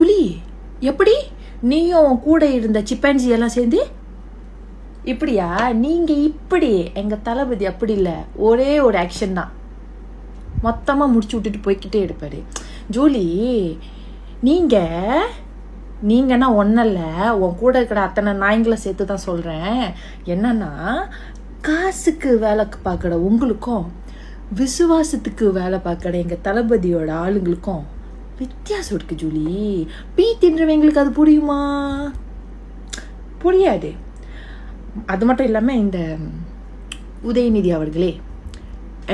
புலி எப்படி நீயும் கூட இருந்த சிப்பான்சி எல்லாம் சேர்ந்து இப்படியா? நீங்க இப்படி எங்க தளபதி அப்படி இல்லை, ஒரே ஒரு ஆக்ஷன் தான் மொத்தமாக முடிச்சு விட்டுட்டு போய்கிட்டே இருப்பாரு. ஜூலி நீங்கன்னா ஒன்னல்ல, உன் கூட இருக்கிற அத்தனை நாய்ங்களை சேர்த்து தான் சொல்கிறேன். என்னன்னா காசுக்கு வேலை பார்க்குற உங்களுக்கும் விசுவாசத்துக்கு வேலை பார்க்குற எங்கள் தளபதியோட ஆளுங்களுக்கும் வித்தியாசம் இருக்குது ஜூலி. பீ தின்றவங்களுக்கு அது புரியுமா? புரியாது. அது மட்டும் இல்லாமல் இந்த உதயநிதி அவர்களே,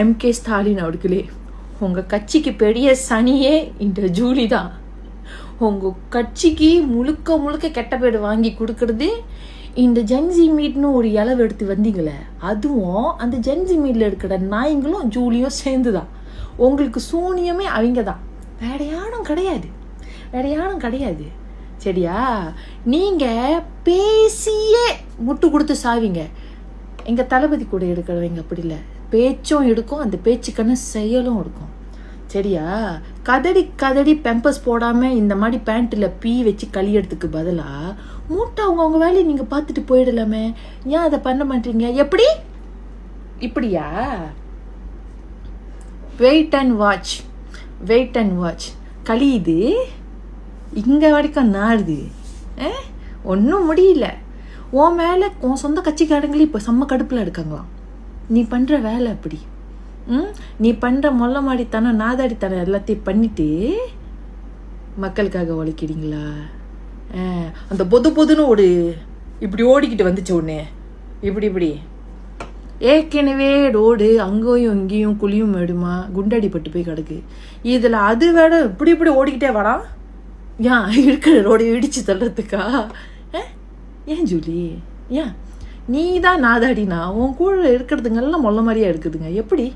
MK ஸ்டாலின் அவர்களே, உங்கள் கட்சிக்கு பெரிய சனியே இந்த ஜூலி தான். உங்கள் கட்சிக்கு முழுக்க முழுக்க கெட்ட பேர் வாங்கி கொடுக்கறது இந்த ஜென்சி மீட்னு ஒரு இலவு எடுத்து வந்தீங்களே, அதுவும் அந்த ஜென்சி மீட்டில் இருக்கிற நாய்ங்களும் ஜூலியும் சேர்ந்து தான். உங்களுக்கு சூனியமே அவங்க தான், வேற யாரும் கிடையாது. சரியா? நீங்கள் பேசியே முட்டு கொடுத்து சாவிங்க. எங்கள் தளபதி கூட எடுக்கிறவங்க அப்படி இல்லை, பேச்சும் எடுக்கும், அந்த பேச்சுக்கான செயலும் இருக்கும். சரியா? கதடி பெம்பஸ் போடாமல் இந்த மாதிரி பேண்ட்டில் பீ வச்சு கழியறதுக்கு பதிலாக மூட்டை அவங்க வேலையை நீங்கள் பார்த்துட்டு போயிடலாமே. ஏன் அதை பண்ண மாட்டீங்க? எப்படி இப்படியா? Wait and watch. கழியுது இங்கே வரைக்கும் நாடுது, ஒன்றும் முடியல. உன் மேலே உன் சொந்த கட்சிக்காரங்களே இப்போ செம்ம கடுப்பில் இருக்காங்களாம். நீ பண்ணுற வேலை அப்படி. நீ பண்ணுற மொல்ல மாடித்தனம் நாதாடித்தனம் எல்லாத்தையும் பண்ணிட்டு மக்களுக்காக உழைக்கிறீங்களா? அந்த பொதுன்னு ஒரு இப்படி ஓடிக்கிட்டு வந்துச்சு ஒன்று, இப்படி ஏற்கனவே ரோடு அங்கேயும் இங்கேயும் குழியும் மேடுமா குண்டடிப்பட்டு போய் கிடக்கு. இதில் அது வேற இப்படி ஓடிக்கிட்டே வாடா. ஏன் இருக்கிற ரோடு இடிச்சு தள்ளுறதுக்கா? ஏன் ஜூலி, ஏன் நீ தான் நாதாடினா உன் கூட இருக்கிறதுங்கெல்லாம் மொல்ல மாதிரியா இருக்குதுங்க. எப்படி